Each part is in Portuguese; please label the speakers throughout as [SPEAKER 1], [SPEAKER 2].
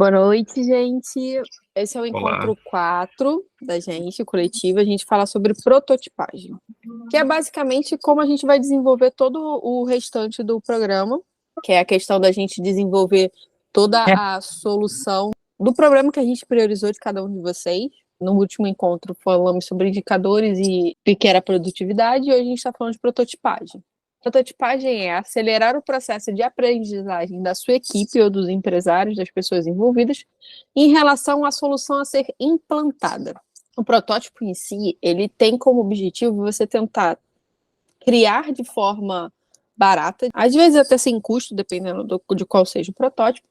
[SPEAKER 1] Boa noite, gente. Esse é o
[SPEAKER 2] Olá.
[SPEAKER 1] encontro 4 da gente, coletivo. A gente fala sobre prototipagem, que é basicamente como a gente vai desenvolver todo o restante do programa, que é a questão da gente desenvolver toda a solução do problema que a gente priorizou de cada um de vocês. No último encontro falamos sobre indicadores e o que era produtividade, e hoje a gente está falando de prototipagem. Prototipagem é acelerar o processo de aprendizagem da sua equipe ou dos empresários, das pessoas envolvidas, em relação à solução a ser implantada. O protótipo em si, ele tem como objetivo você tentar criar de forma barata, às vezes até sem custo, dependendo de qual seja o protótipo,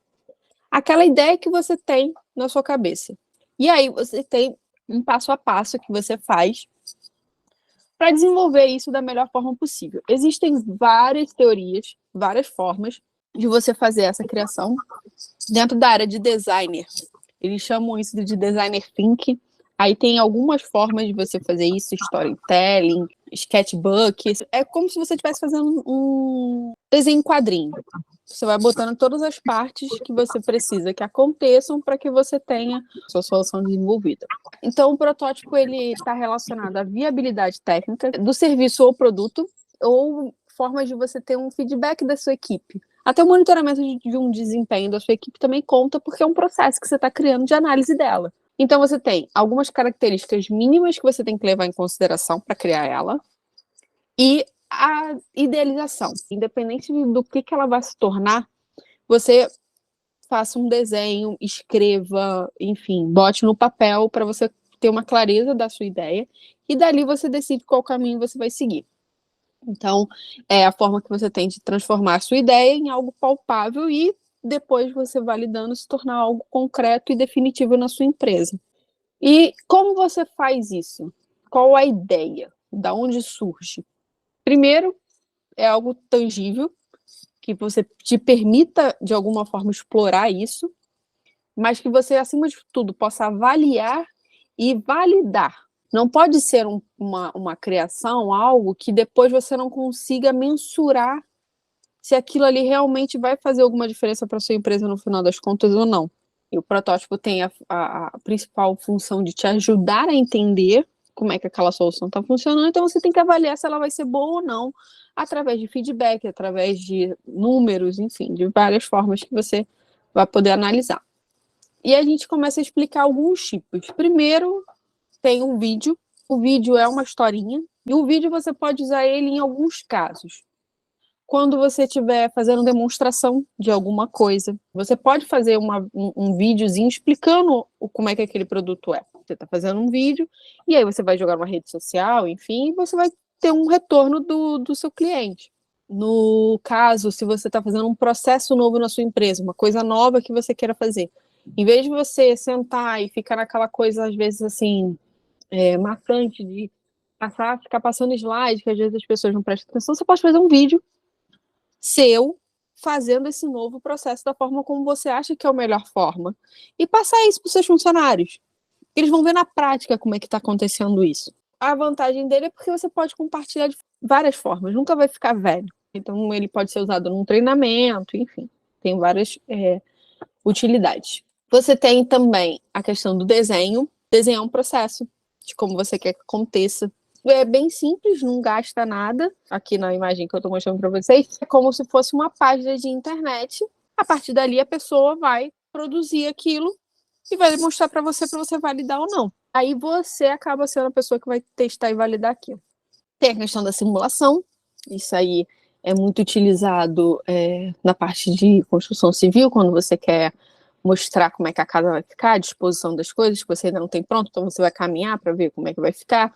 [SPEAKER 1] aquela ideia que você tem na sua cabeça. E aí você tem um passo a passo que você faz para desenvolver isso da melhor forma possível. Existem várias teorias, várias formas de você fazer essa criação dentro da área de designer. Eles chamam isso de designer thinking. Aí tem algumas formas de você fazer isso, storytelling, sketchbook. É como se você estivesse fazendo um desenho em quadrinho. Você vai botando todas as partes que você precisa que aconteçam para que você tenha a sua solução desenvolvida. Então, o protótipo ele está relacionado à viabilidade técnica do serviço ou produto, ou formas de você ter um feedback da sua equipe. Até o monitoramento de um desempenho da sua equipe também conta, porque é um processo que você está criando de análise dela. Então, você tem algumas características mínimas que você tem que levar em consideração para criar ela, e a idealização. Independente do que ela vai se tornar, você faça um desenho, escreva, enfim, bote no papel para você ter uma clareza da sua ideia, e dali você decide qual caminho você vai seguir. Então, é a forma que você tem de transformar a sua ideia em algo palpável e depois você validando se tornar algo concreto e definitivo na sua empresa. E como você faz isso? Qual a ideia? Da onde surge? Primeiro, é algo tangível, que você te permita, de alguma forma, explorar isso, mas que você, acima de tudo, possa avaliar e validar. Não pode ser uma criação, algo que depois você não consiga mensurar se aquilo ali realmente vai fazer alguma diferença para a sua empresa no final das contas ou não. E o protótipo tem a principal função de te ajudar a entender como é que aquela solução está funcionando, então você tem que avaliar se ela vai ser boa ou não, através de feedback, através de números, enfim, de várias formas que você vai poder analisar. E a gente começa a explicar alguns tipos. Primeiro, tem um vídeo. O vídeo é uma historinha, e o vídeo você pode usar ele em alguns casos. Quando você estiver fazendo demonstração de alguma coisa, você pode fazer um videozinho explicando como é que aquele produto é. Você está fazendo um vídeo, e aí você vai jogar numa rede social, enfim, e você vai ter um retorno do seu cliente. No caso, se você está fazendo um processo novo na sua empresa, uma coisa nova que você queira fazer, em vez de você sentar e ficar naquela coisa, às vezes, assim, maçante de ficar passando slide, que às vezes as pessoas não prestam atenção, você pode fazer um vídeo seu fazendo esse novo processo da forma como você acha que é a melhor forma e passar isso para os seus funcionários. Eles vão ver na prática como é que está acontecendo isso. A vantagem dele é porque você pode compartilhar de várias formas, nunca vai ficar velho. Então ele pode ser usado num treinamento, enfim, tem várias utilidades. Você tem também a questão do desenho. Desenhar um processo de como você quer que aconteça. É bem simples, não gasta nada. Aqui na imagem que eu estou mostrando para vocês, é como se fosse uma página de internet. A partir dali, a pessoa vai produzir aquilo e vai mostrar para você validar ou não. Aí você acaba sendo a pessoa que vai testar e validar aquilo. Tem a questão da simulação. Isso aí é muito utilizado na parte de construção civil, quando você quer mostrar como é que a casa vai ficar, a disposição das coisas que você ainda não tem pronto, então você vai caminhar para ver como é que vai ficar.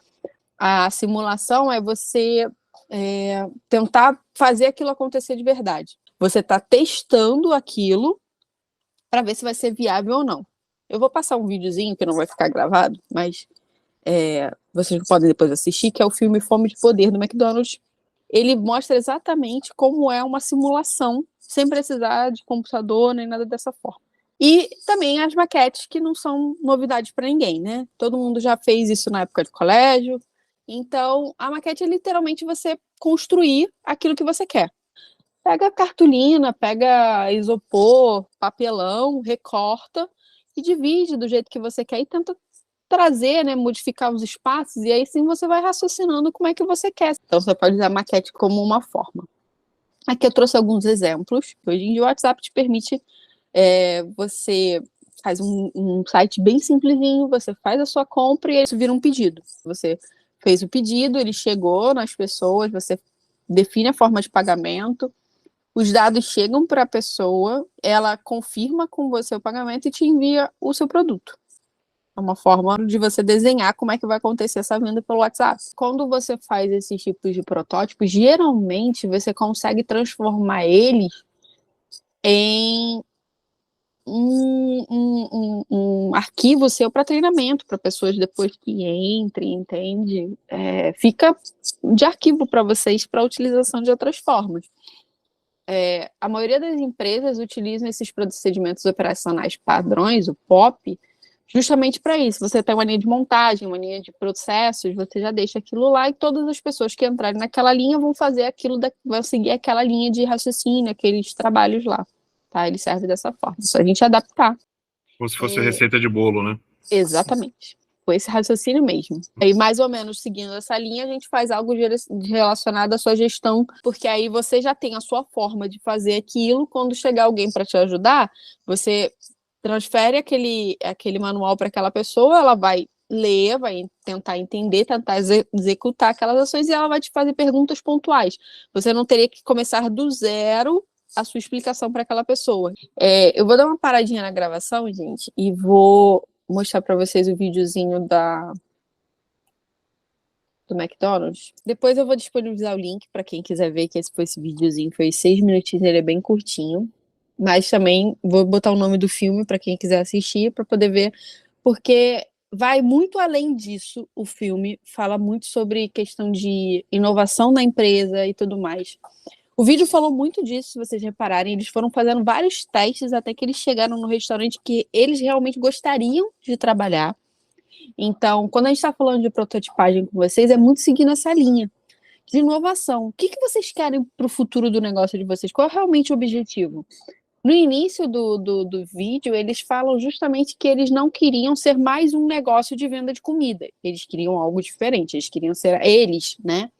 [SPEAKER 1] A simulação é você tentar fazer aquilo acontecer de verdade. Você está testando aquilo para ver se vai ser viável ou não. Eu vou passar um videozinho que não vai ficar gravado, mas vocês podem depois assistir, que é o filme Fome de Poder, do McDonald's. Ele mostra exatamente como é uma simulação, sem precisar de computador nem nada dessa forma. E também as maquetes, que não são novidade para ninguém, né? Todo mundo já fez isso na época de colégio. Então, a maquete é literalmente você construir aquilo que você quer. Pega cartolina, pega isopor, papelão, recorta e divide do jeito que você quer e tenta trazer, né, modificar os espaços, e aí sim você vai raciocinando como é que você quer. Então você pode usar a maquete como uma forma. Aqui eu trouxe alguns exemplos. Hoje em dia o WhatsApp te permite, você faz um site bem simplesinho, você faz a sua compra e isso vira um pedido. Você fez o pedido, ele chegou nas pessoas, você define a forma de pagamento, os dados chegam para a pessoa, ela confirma com você o pagamento e te envia o seu produto. É uma forma de você desenhar como é que vai acontecer essa venda pelo WhatsApp. Quando você faz esses tipos de protótipos, geralmente você consegue transformar eles em um arquivo seu para treinamento, para pessoas depois que entrem, entende? Fica de arquivo para vocês para utilização de outras formas. A maioria das empresas utilizam esses procedimentos operacionais padrões, o POP, justamente para isso. Você tem uma linha de montagem, uma linha de processos, você já deixa aquilo lá e todas as pessoas que entrarem naquela linha vão fazer aquilo, vão seguir aquela linha de raciocínio, aqueles trabalhos lá. Tá? Ele serve dessa forma. Só a gente adaptar.
[SPEAKER 2] Como se fosse receita de bolo, né?
[SPEAKER 1] Exatamente. Foi esse raciocínio mesmo. E mais ou menos seguindo essa linha, a gente faz algo relacionado à sua gestão, porque aí você já tem a sua forma de fazer aquilo. Quando chegar alguém para te ajudar, você transfere aquele manual para aquela pessoa, ela vai ler, vai tentar entender, tentar executar aquelas ações e ela vai te fazer perguntas pontuais. Você não teria que começar do zero a sua explicação para aquela pessoa. Eu vou dar uma paradinha na gravação, gente, e vou mostrar para vocês o videozinho do McDonald's. Depois eu vou disponibilizar o link para quem quiser ver, que esse videozinho foi 6 minutinhos, ele é bem curtinho. Mas também vou botar o nome do filme para quem quiser assistir, para poder ver, porque vai muito além disso. O filme fala muito sobre questão de inovação na empresa e tudo mais. O vídeo falou muito disso, se vocês repararem. Eles foram fazendo vários testes até que eles chegaram no restaurante que eles realmente gostariam de trabalhar. Então, quando a gente está falando de prototipagem com vocês, é muito seguindo essa linha de inovação. O que vocês querem para o futuro do negócio de vocês? Qual é realmente o objetivo? No início do vídeo, eles falam justamente que eles não queriam ser mais um negócio de venda de comida. Eles queriam algo diferente, eles queriam ser eles, né?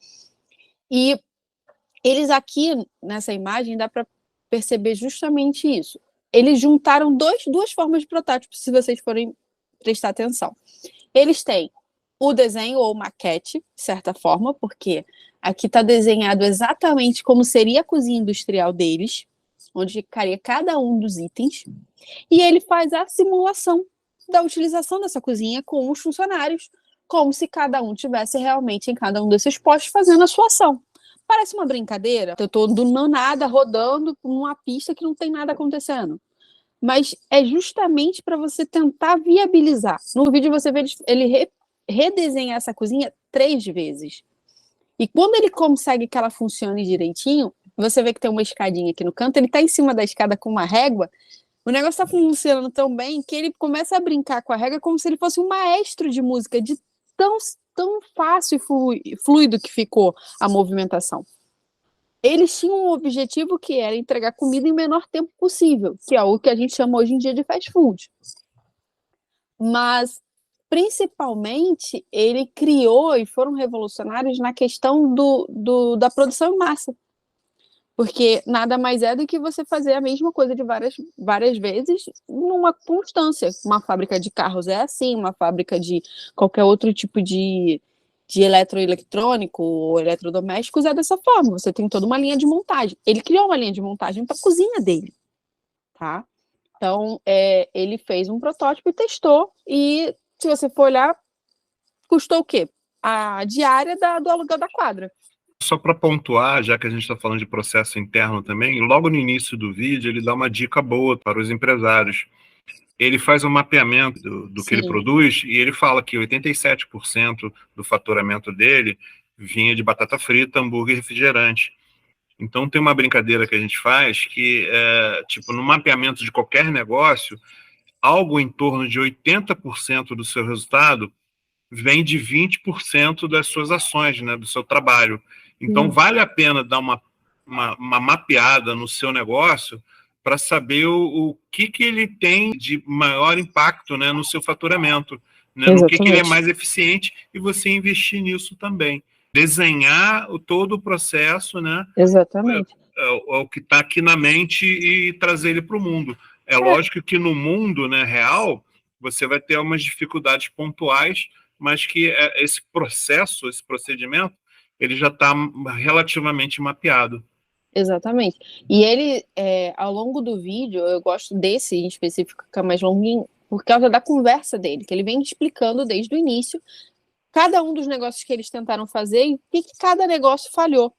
[SPEAKER 1] E eles aqui, nessa imagem, dá para perceber justamente isso. Eles juntaram duas formas de protótipo, se vocês forem prestar atenção. Eles têm o desenho ou maquete, de certa forma, porque aqui está desenhado exatamente como seria a cozinha industrial deles, onde ficaria cada um dos itens, e ele faz a simulação da utilização dessa cozinha com os funcionários, como se cada um tivesse realmente em cada um desses postos fazendo a sua ação. Parece uma brincadeira, eu estou do nada rodando numa pista que não tem nada acontecendo. Mas é justamente para você tentar viabilizar. No vídeo você vê ele redesenhar essa cozinha 3 vezes. E quando ele consegue que ela funcione direitinho, você vê que tem uma escadinha aqui no canto, ele está em cima da escada com uma régua, o negócio está funcionando tão bem que ele começa a brincar com a régua como se ele fosse um maestro de música, de tão fácil e fluido que ficou a movimentação. Eles tinham um objetivo que era entregar comida em o menor tempo possível, que é o que a gente chama hoje em dia de fast food. Mas, principalmente, ele criou e foram revolucionários na questão da produção em massa. Porque nada mais é do que você fazer a mesma coisa de várias vezes numa constância. Uma fábrica de carros é assim, uma fábrica de qualquer outro tipo de eletroeletrônico ou eletrodomésticos é dessa forma. Você tem toda uma linha de montagem. Ele criou uma linha de montagem para a cozinha dele, tá? Então, ele fez um protótipo e testou, e se você for olhar, custou o quê? A diária do aluguel da quadra.
[SPEAKER 2] Só para pontuar, já que a gente está falando de processo interno também, logo no início do vídeo ele dá uma dica boa para os empresários. Ele faz um mapeamento do que ele produz e ele fala que 87% do faturamento dele vinha de batata frita, hambúrguer e refrigerante. Então tem uma brincadeira que a gente faz que, tipo, no mapeamento de qualquer negócio, algo em torno de 80% do seu resultado vem de 20% das suas ações, né, do seu trabalho. Então, vale a pena dar uma uma mapeada no seu negócio para saber o que ele tem de maior impacto, né, no seu faturamento, né, no que ele é mais eficiente, e você investir nisso também. Desenhar todo o processo, né?
[SPEAKER 1] Exatamente.
[SPEAKER 2] É o que está aqui na mente e trazer ele para o mundo. É lógico que no mundo, né, real, você vai ter algumas dificuldades pontuais, mas que esse processo, esse procedimento, ele já está relativamente mapeado.
[SPEAKER 1] Exatamente. E ele, ao longo do vídeo, eu gosto desse em específico, que é mais longuinho, por causa da conversa dele, que ele vem explicando desde o início cada um dos negócios que eles tentaram fazer e o que cada negócio falhou,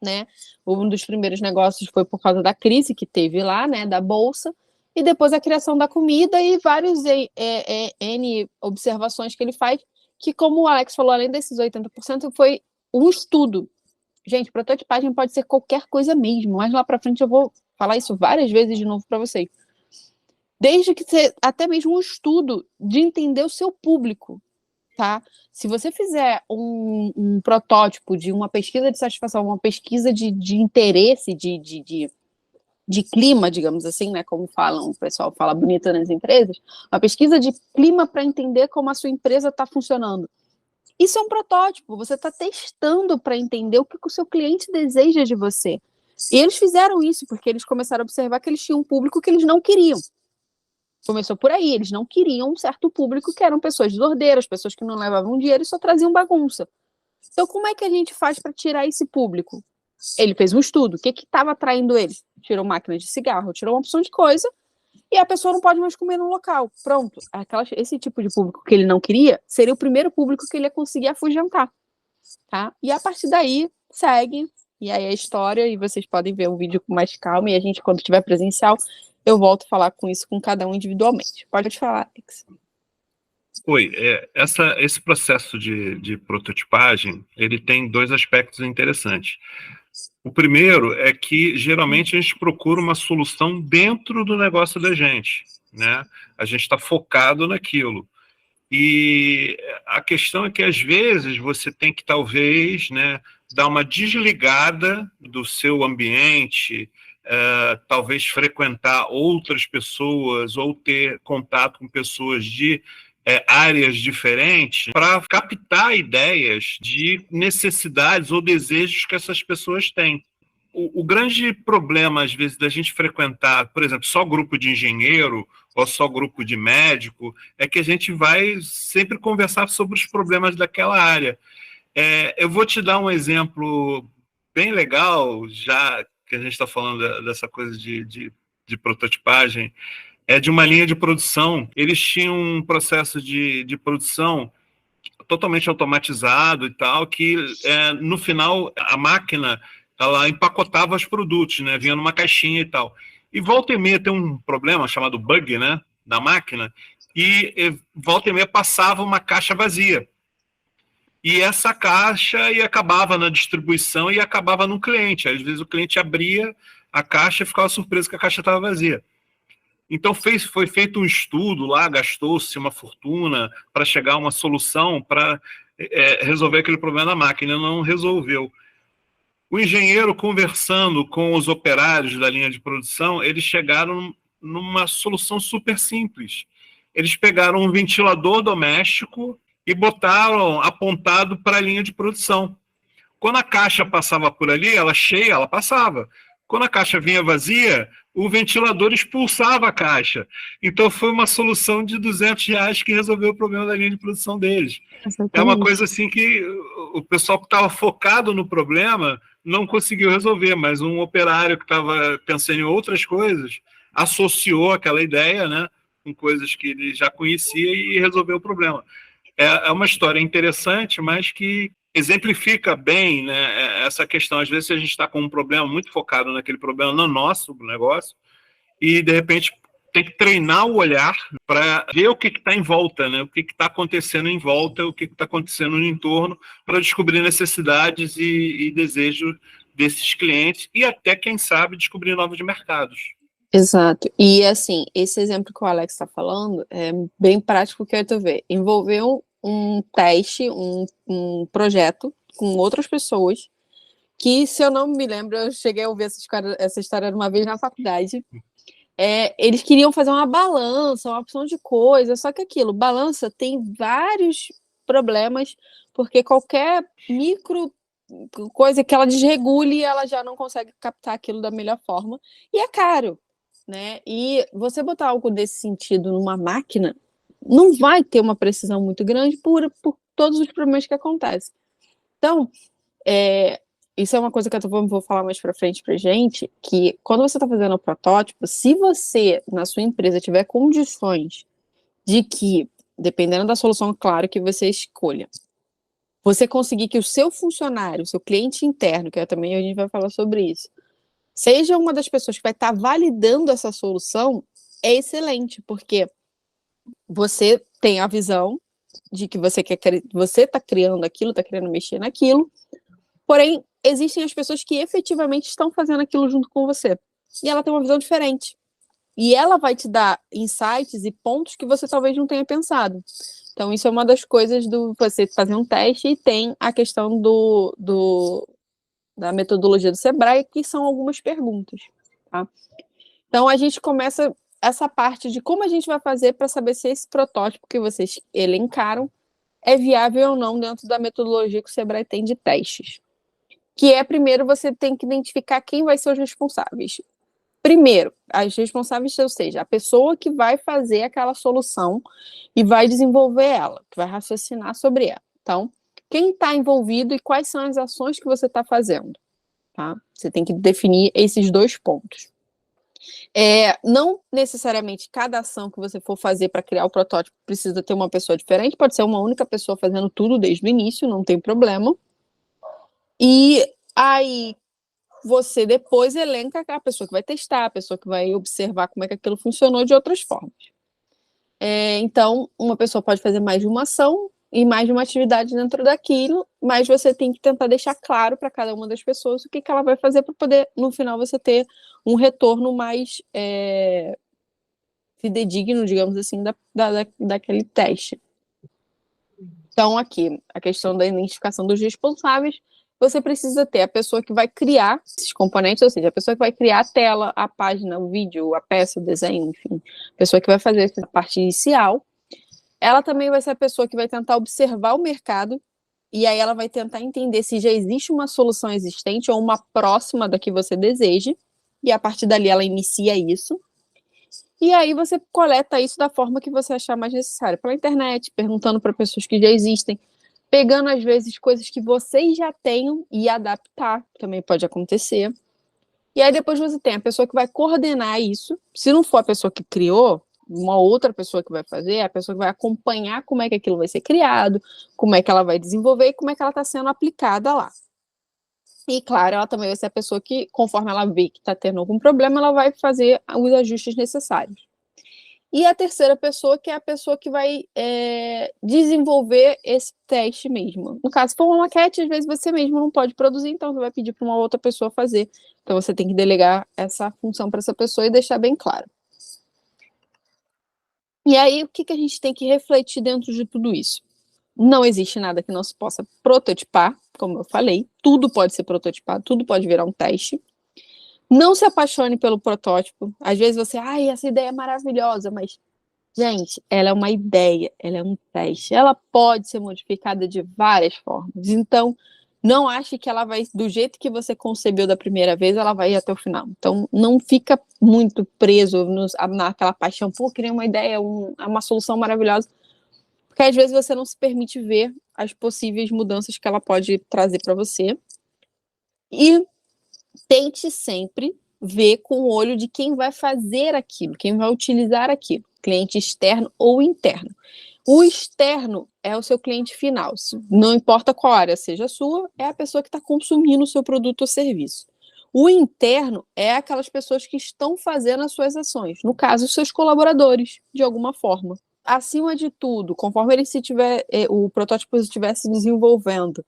[SPEAKER 1] né? Um dos primeiros negócios foi por causa da crise que teve lá, né, da bolsa, e depois a criação da comida e vários N observações que ele faz, que como o Alex falou, além desses 80%, foi um estudo. Gente, prototipagem pode ser qualquer coisa mesmo, mas lá para frente eu vou falar isso várias vezes de novo para vocês. Desde que você, até mesmo um estudo de entender o seu público, tá? Se você fizer um protótipo de uma pesquisa de satisfação, uma pesquisa de interesse, de clima, digamos assim, né? Como falam, o pessoal fala bonito nas empresas, uma pesquisa de clima para entender como a sua empresa está funcionando. Isso é um protótipo, você está testando para entender o que o seu cliente deseja de você. E eles fizeram isso porque eles começaram a observar que eles tinham um público que eles não queriam. Começou por aí, eles não queriam um certo público que eram pessoas desordeiras, pessoas que não levavam dinheiro e só traziam bagunça. Então, como é que a gente faz para tirar esse público? Ele fez um estudo, o que estava atraindo eles? Tirou máquina de cigarro, tirou uma opção de coisa, e a pessoa não pode mais comer no local. Pronto. Esse tipo de público que ele não queria seria o primeiro público que ele ia conseguir afugentar. Tá? E a partir daí, segue. E aí a história, e vocês podem ver o vídeo com mais calma, e a gente, quando tiver presencial, eu volto a falar com isso com cada um individualmente. Pode falar, Alex.
[SPEAKER 2] Oi, esse processo de prototipagem, ele tem dois aspectos interessantes. O primeiro é que, geralmente, a gente procura uma solução dentro do negócio da gente, né? A gente está focado naquilo. E a questão é que, às vezes, você tem que, talvez, né, dar uma desligada do seu ambiente, talvez frequentar outras pessoas ou ter contato com pessoas de áreas diferentes para captar ideias de necessidades ou desejos que essas pessoas têm. O grande problema, às vezes, da gente frequentar, por exemplo, só grupo de engenheiro ou só grupo de médico, é que a gente vai sempre conversar sobre os problemas daquela área. Eu vou te dar um exemplo bem legal, já que a gente está falando dessa coisa de prototipagem, de uma linha de produção. Eles tinham um processo de produção totalmente automatizado e tal, que no final a máquina ela empacotava os produtos, né? Vinha numa caixinha e tal. E volta e meia tem um problema chamado bug, né? Da máquina, e volta e meia passava uma caixa vazia. E essa caixa e acabava na distribuição e acabava no cliente. Às vezes o cliente abria a caixa e ficava surpreso que a caixa estava vazia. Então foi feito um estudo lá, gastou-se uma fortuna para chegar a uma solução para resolver aquele problema da máquina, não resolveu. O engenheiro, conversando com os operários da linha de produção, eles chegaram numa solução super simples. Eles pegaram um ventilador doméstico e botaram apontado para a linha de produção. Quando a caixa passava por ali, ela cheia, ela passava. Quando a caixa vinha vazia, o ventilador expulsava a caixa. Então foi uma solução de R$200 que resolveu o problema da linha de produção deles. Exatamente. É uma coisa assim que o pessoal que estava focado no problema não conseguiu resolver, mas um operário que estava pensando em outras coisas associou aquela ideia, né, com coisas que ele já conhecia e resolveu o problema. É uma história interessante, mas que exemplifica bem, né, essa questão. Às vezes a gente está com um problema muito focado naquele problema, no nosso negócio, e de repente tem que treinar o olhar para ver o que está em volta, né, o que está acontecendo em volta, o que está acontecendo no entorno, para descobrir necessidades e desejos desses clientes e até, quem sabe, descobrir novos mercados.
[SPEAKER 1] Exato. E, assim, esse exemplo que o Alex está falando é bem prático, que eu tô vendo. Envolveu um teste, um projeto com outras pessoas que, se eu não me lembro, eu cheguei a ouvir essa história uma vez na faculdade. Eles queriam fazer uma balança, uma opção de coisa, só que aquilo, balança tem vários problemas, porque qualquer micro coisa que ela desregule, ela já não consegue captar aquilo da melhor forma, e é caro, né? E você botar algo desse sentido numa máquina não vai ter uma precisão muito grande por todos os problemas que acontecem. Então, isso é uma coisa que eu vou falar mais para frente para gente, que quando você está fazendo o protótipo, se você, na sua empresa, tiver condições de que, dependendo da solução, claro, que você escolha, você conseguir que o seu funcionário, o seu cliente interno, que também a gente vai falar sobre isso, seja uma das pessoas que vai estar validando essa solução, é excelente, porque você tem a visão de que você está criando aquilo, está querendo mexer naquilo, porém, existem as pessoas que efetivamente estão fazendo aquilo junto com você, e ela tem uma visão diferente. E ela vai te dar insights e pontos que você talvez não tenha pensado. Então, isso é uma das coisas do você fazer um teste, e tem a questão da metodologia do Sebrae, que são algumas perguntas. Tá? Então, a gente começa essa parte de como a gente vai fazer para saber se esse protótipo que vocês elencaram é viável ou não dentro da metodologia que o Sebrae tem de testes. Que é, primeiro, você tem que identificar quem vai ser os responsáveis. Primeiro, as responsáveis, ou seja, a pessoa que vai fazer aquela solução e vai desenvolver ela, que vai raciocinar sobre ela. Então, quem está envolvido e quais são as ações que você está fazendo, tá? Você tem que definir esses 2 pontos. Não necessariamente cada ação que você for fazer para criar o protótipo precisa ter uma pessoa diferente, pode ser uma única pessoa fazendo tudo desde o início, não tem problema. E aí, você depois elenca a pessoa que vai testar, a pessoa que vai observar como é que aquilo funcionou de outras formas. Então, uma pessoa pode fazer mais de uma ação e mais de uma atividade dentro daquilo, mas você tem que tentar deixar claro para cada uma das pessoas o que ela vai fazer para poder, no final, você ter um retorno mais fidedigno, digamos assim, daquele teste. Então, aqui, a questão da identificação dos responsáveis, você precisa ter a pessoa que vai criar esses componentes, ou seja, a pessoa que vai criar a tela, a página, o vídeo, a peça, o desenho, enfim, a pessoa que vai fazer essa parte inicial. Ela também vai ser a pessoa que vai tentar observar o mercado, e aí ela vai tentar entender se já existe uma solução existente ou uma próxima da que você deseja, e a partir dali ela inicia isso. E aí você coleta isso da forma que você achar mais necessário, pela internet, perguntando para pessoas que já existem, pegando, às vezes, coisas que vocês já tenham e adaptar, também pode acontecer. E aí depois você tem a pessoa que vai coordenar isso. Se não for a pessoa que criou, uma outra pessoa que vai fazer, é a pessoa que vai acompanhar como é que aquilo vai ser criado, como é que ela vai desenvolver e como é que ela está sendo aplicada lá. E, claro, ela também vai ser a pessoa que, conforme ela vê que está tendo algum problema, ela vai fazer os ajustes necessários. E a terceira pessoa, que é a pessoa que vai desenvolver esse teste mesmo. No caso, se for uma maquete, às vezes você mesmo não pode produzir, então você vai pedir para uma outra pessoa fazer. Então você tem que delegar essa função para essa pessoa e deixar bem claro. E aí, o que a gente tem que refletir dentro de tudo isso? Não existe nada que não se possa prototipar, como eu falei. Tudo pode ser prototipado, tudo pode virar um teste. Não se apaixone pelo protótipo. Às vezes você, essa ideia é maravilhosa, mas, gente, ela é uma ideia, ela é um teste. Ela pode ser modificada de várias formas. Então, não ache que ela vai, do jeito que você concebeu da primeira vez, ela vai ir até o final. Então, não fica muito preso naquela paixão, queria uma ideia, uma solução maravilhosa. Porque às vezes você não se permite ver as possíveis mudanças que ela pode trazer para você. E tente sempre ver com o olho de quem vai fazer aquilo, quem vai utilizar aquilo, cliente externo ou interno. O externo é o seu cliente final, não importa qual área seja a sua, é a pessoa que está consumindo o seu produto ou serviço. O interno é aquelas pessoas que estão fazendo as suas ações, no caso, os seus colaboradores, de alguma forma. Acima de tudo, conforme o protótipo estiver se desenvolvendo,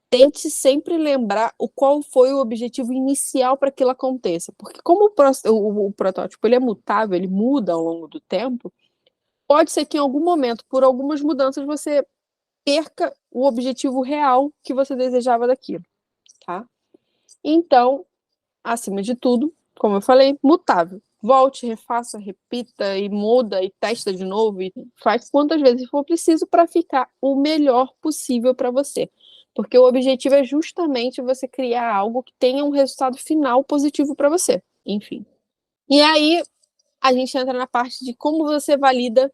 [SPEAKER 1] tente sempre lembrar qual foi o objetivo inicial para que aquilo aconteça. Porque como o protótipo ele é mutável, ele muda ao longo do tempo, pode ser que em algum momento, por algumas mudanças, você perca o objetivo real que você desejava daquilo, tá? Então, acima de tudo, como eu falei, mutável. Volte, refaça, repita e muda e testa de novo e faz quantas vezes for preciso para ficar o melhor possível para você. Porque o objetivo é justamente você criar algo que tenha um resultado final positivo para você. Enfim. E aí a gente entra na parte de como você valida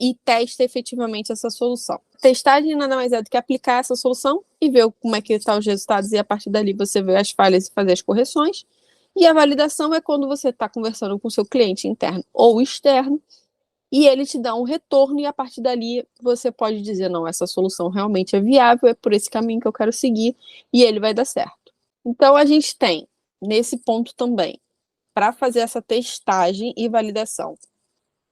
[SPEAKER 1] e testa efetivamente essa solução. Testagem nada mais é do que aplicar essa solução e ver como é que estão os resultados, e a partir dali você vê as falhas e fazer as correções. E a validação é quando você está conversando com o seu cliente interno ou externo e ele te dá um retorno, e a partir dali você pode dizer, não, essa solução realmente é viável, é por esse caminho que eu quero seguir, e ele vai dar certo. Então a gente tem, nesse ponto também, para fazer essa testagem e validação,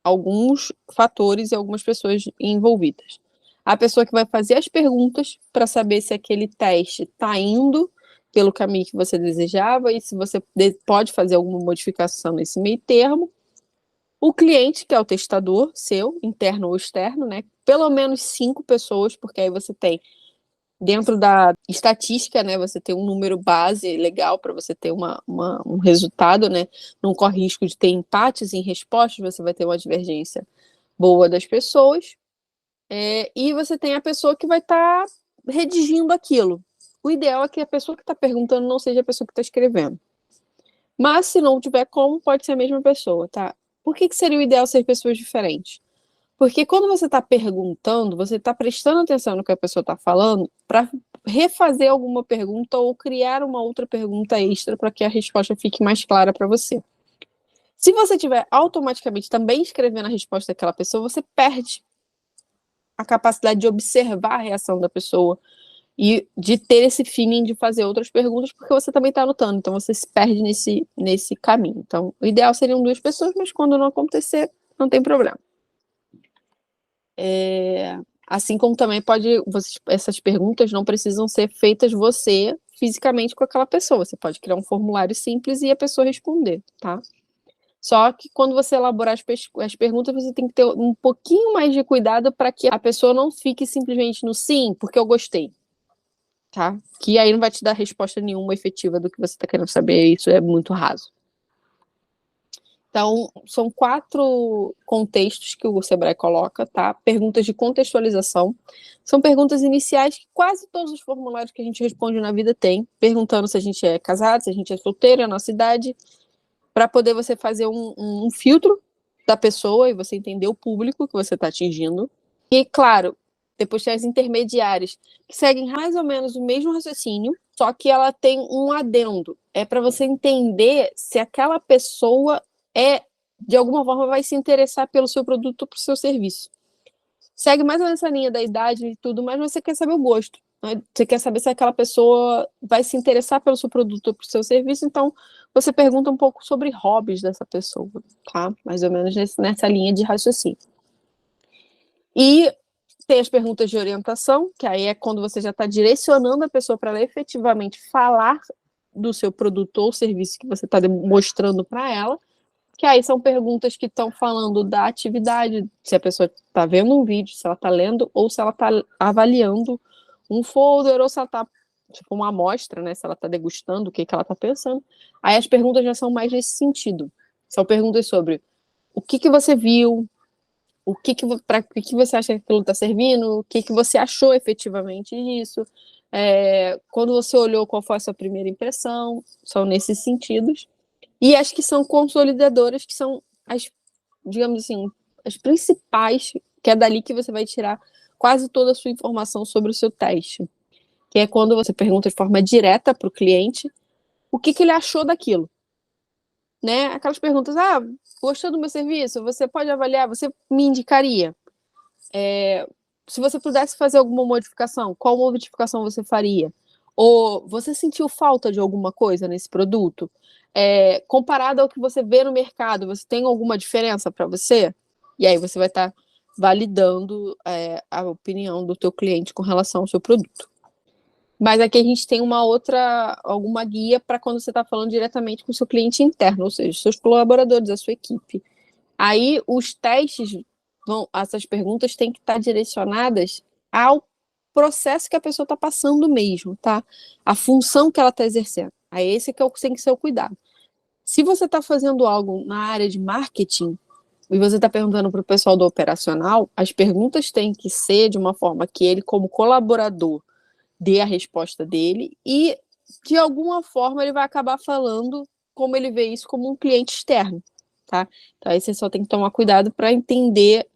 [SPEAKER 1] alguns fatores e algumas pessoas envolvidas. A pessoa que vai fazer as perguntas para saber se aquele teste está indo pelo caminho que você desejava e se você pode fazer alguma modificação nesse meio termo. O cliente, que é o testador seu, interno ou externo, né? Pelo menos 5 pessoas, porque aí você tem, dentro da estatística, né? Você tem um número base legal para você ter um resultado, né? Não corre risco de ter empates em respostas, você vai ter uma divergência boa das pessoas. E você tem a pessoa que vai estar redigindo aquilo. O ideal é que a pessoa que está perguntando não seja a pessoa que está escrevendo. Mas, se não tiver como, pode ser a mesma pessoa, tá? Por que seria o ideal ser pessoas diferentes? Porque quando você está perguntando, você está prestando atenção no que a pessoa está falando para refazer alguma pergunta ou criar uma outra pergunta extra para que a resposta fique mais clara para você. Se você estiver automaticamente também escrevendo a resposta daquela pessoa, você perde a capacidade de observar a reação da pessoa e de ter esse feeling de fazer outras perguntas, porque você também está anotando, então você se perde nesse caminho. Então, o ideal seriam 2 pessoas, mas quando não acontecer, não tem problema. Assim como também essas perguntas não precisam ser feitas você fisicamente com aquela pessoa, você pode criar um formulário simples e a pessoa responder, tá? Só que quando você elaborar as perguntas, você tem que ter um pouquinho mais de cuidado para que a pessoa não fique simplesmente no sim, porque eu gostei. Tá? Que aí não vai te dar resposta nenhuma efetiva do que você está querendo saber, isso é muito raso. Então, são 4 contextos que o Sebrae coloca, tá? Perguntas de contextualização. São perguntas iniciais que quase todos os formulários que a gente responde na vida tem, perguntando se a gente é casado, se a gente é solteiro, a nossa idade, para poder você fazer um filtro da pessoa e você entender o público que você está atingindo. E, claro, depois tem as intermediárias, que seguem mais ou menos o mesmo raciocínio, só que ela tem um adendo. É para você entender se aquela pessoa de alguma forma, vai se interessar pelo seu produto ou pelo seu serviço. Segue mais ou menos essa linha da idade e tudo, mas você quer saber o gosto. Né? Você quer saber se aquela pessoa vai se interessar pelo seu produto ou pelo seu serviço, então você pergunta um pouco sobre hobbies dessa pessoa, tá? Mais ou menos nessa linha de raciocínio. E tem as perguntas de orientação, que aí é quando você já está direcionando a pessoa para ela efetivamente falar do seu produto ou serviço que você está mostrando para ela, que aí são perguntas que estão falando da atividade, se a pessoa está vendo um vídeo, se ela está lendo, ou se ela está avaliando um folder, ou se ela está, tipo, uma amostra, né, se ela está degustando o que ela está pensando. Aí as perguntas já são mais nesse sentido. São perguntas sobre o que você viu, para o que você acha que aquilo está servindo, o que você achou efetivamente disso, quando você olhou, qual foi a sua primeira impressão, são nesses sentidos. E as que são consolidadoras, que são as, digamos assim, as principais, que é dali que você vai tirar quase toda a sua informação sobre o seu teste. Que é quando você pergunta de forma direta para o cliente o que ele achou daquilo. Né? Aquelas perguntas, gostou do meu serviço? Você pode avaliar? Você me indicaria? Se você pudesse fazer alguma modificação, qual modificação você faria? Ou você sentiu falta de alguma coisa nesse produto? Comparado ao que você vê no mercado, você tem alguma diferença para você? E aí você vai estar validando a opinião do teu cliente com relação ao seu produto. Mas aqui a gente tem alguma guia para quando você está falando diretamente com o seu cliente interno, ou seja, seus colaboradores, a sua equipe. Aí os testes, essas perguntas têm que estar direcionadas ao processo que a pessoa está passando mesmo, tá? A função que ela está exercendo. Aí esse que tem que ser o cuidado. Se você está fazendo algo na área de marketing e você está perguntando para o pessoal do operacional, as perguntas têm que ser de uma forma que ele, como colaborador, dê a resposta dele e, de alguma forma, ele vai acabar falando como ele vê isso como um cliente externo, tá? Então, aí você só tem que tomar cuidado para entender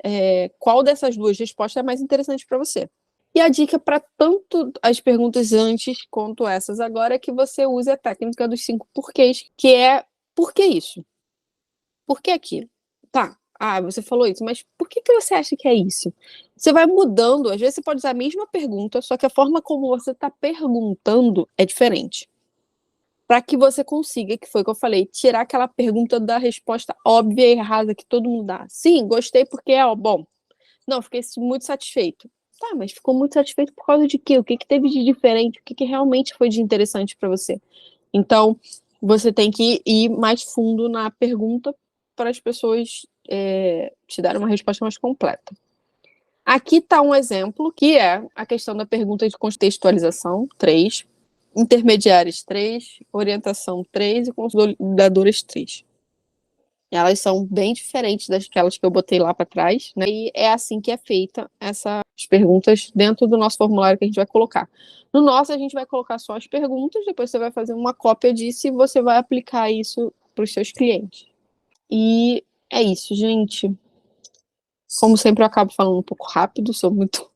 [SPEAKER 1] qual dessas duas respostas é mais interessante para você. E a dica para tanto as perguntas antes quanto essas agora é que você use a técnica dos 5 porquês, que é por que isso? Por que aquilo? Tá, você falou isso, mas por que você acha que é isso? Você vai mudando, às vezes você pode usar a mesma pergunta, só que a forma como você está perguntando é diferente. Para que você consiga, que foi o que eu falei, tirar aquela pergunta da resposta óbvia e rasa que todo mundo dá. Sim, gostei porque bom. Não, fiquei muito satisfeito. Tá, mas ficou muito satisfeito por causa de quê? O que teve de diferente? O que realmente foi de interessante para você? Então, você tem que ir mais fundo na pergunta para as pessoas te darem uma resposta mais completa. Aqui está um exemplo, que é a questão da pergunta de contextualização, 3, intermediários 3, orientação 3 e consolidadoras 3. Elas são bem diferentes daquelas que eu botei lá para trás, né? E é assim que é feita essas perguntas dentro do nosso formulário que a gente vai colocar. No nosso, a gente vai colocar só as perguntas, depois você vai fazer uma cópia disso e você vai aplicar isso para os seus clientes. E é isso, gente. Como sempre, eu acabo falando um pouco rápido, sou muito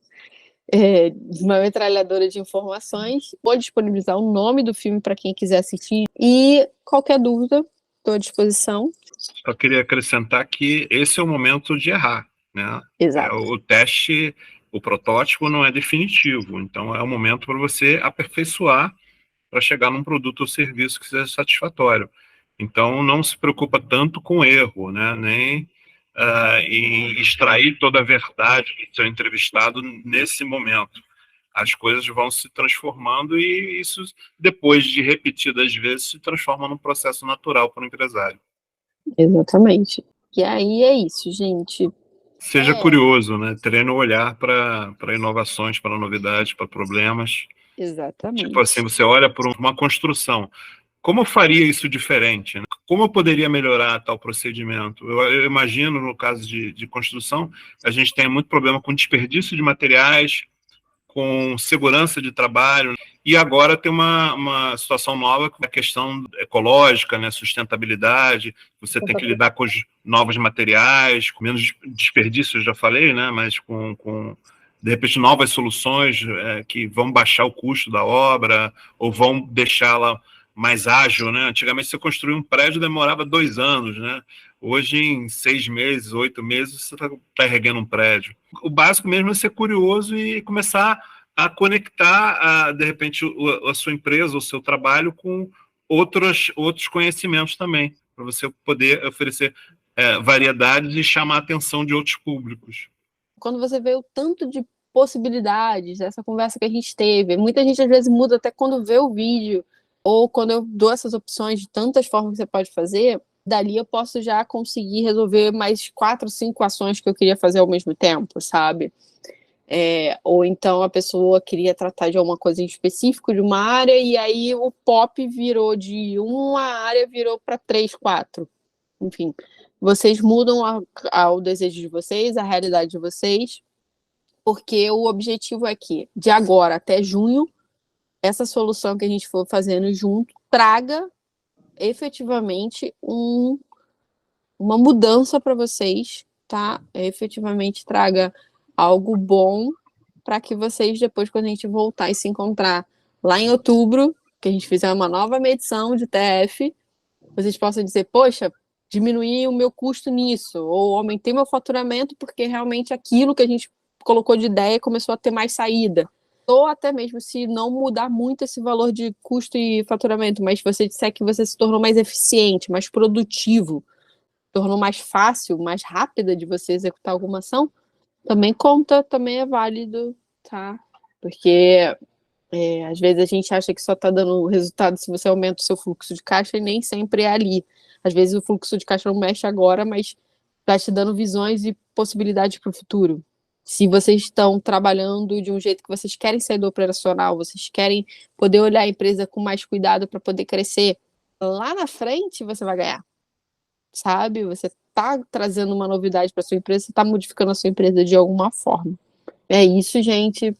[SPEAKER 1] uma metralhadora de informações. Vou disponibilizar o nome do filme para quem quiser assistir. E qualquer dúvida, estou à disposição.
[SPEAKER 2] Só queria acrescentar que esse é o momento de errar, né?
[SPEAKER 1] Exato.
[SPEAKER 2] O teste, o protótipo não é definitivo, então é o momento para você aperfeiçoar para chegar num produto ou serviço que seja satisfatório. Então não se preocupa tanto com erro, né? Nem em extrair toda a verdade do seu entrevistado nesse momento. As coisas vão se transformando e isso, depois de repetidas vezes, se transforma num processo natural para o empresário.
[SPEAKER 1] Exatamente. E aí é isso, gente.
[SPEAKER 2] Seja curioso, né? Treine o olhar para inovações, para novidades, para problemas.
[SPEAKER 1] Exatamente.
[SPEAKER 2] Tipo assim, você olha para uma construção. Como eu faria isso diferente? Né? Como eu poderia melhorar tal procedimento? Eu imagino, no caso de construção, a gente tem muito problema com desperdício de materiais, com segurança de trabalho, e agora tem uma situação nova com a questão ecológica, né, sustentabilidade, você tem que lidar com os novos materiais, com menos desperdício, já falei, né, mas com de repente, novas soluções que vão baixar o custo da obra, ou vão deixá-la mais ágil, né? Antigamente, você construir um prédio demorava 2 anos, né? Hoje, em 6 meses, 8 meses, você está erguendo um prédio. O básico mesmo é ser curioso e começar a conectar, de repente, a sua empresa, o seu trabalho com outros conhecimentos também, para você poder oferecer variedades e chamar a atenção de outros públicos.
[SPEAKER 1] Quando você vê o tanto de possibilidades, essa conversa que a gente teve, muita gente às vezes muda até quando vê o vídeo, ou quando eu dou essas opções de tantas formas que você pode fazer, dali eu posso já conseguir resolver mais 4, 5 ações que eu queria fazer ao mesmo tempo, sabe? Ou então a pessoa queria tratar de alguma coisa em específico de uma área, e aí o pop virou de uma área, virou para 3, 4. Enfim, vocês mudam ao desejo de vocês, a realidade de vocês, porque o objetivo é que, de agora até junho, essa solução que a gente for fazendo junto traga efetivamente uma mudança para vocês, tá? Efetivamente traga algo bom para que vocês, depois, quando a gente voltar e se encontrar lá em outubro, que a gente fizer uma nova medição de TF, vocês possam dizer, poxa, diminuí o meu custo nisso, ou aumentei meu faturamento porque realmente aquilo que a gente colocou de ideia começou a ter mais saída. Ou até mesmo se não mudar muito esse valor de custo e faturamento, mas você disser que você se tornou mais eficiente, mais produtivo, tornou mais fácil, mais rápida de você executar alguma ação, também conta, também é válido, tá? Porque às vezes a gente acha que só está dando resultado se você aumenta o seu fluxo de caixa e nem sempre é ali. Às vezes o fluxo de caixa não mexe agora, mas está te dando visões e possibilidades para o futuro, Se vocês estão trabalhando de um jeito que vocês querem sair do operacional, vocês querem poder olhar a empresa com mais cuidado para poder crescer, lá na frente você vai ganhar, sabe? Você está trazendo uma novidade para sua empresa, você está modificando a sua empresa de alguma forma. É isso, gente.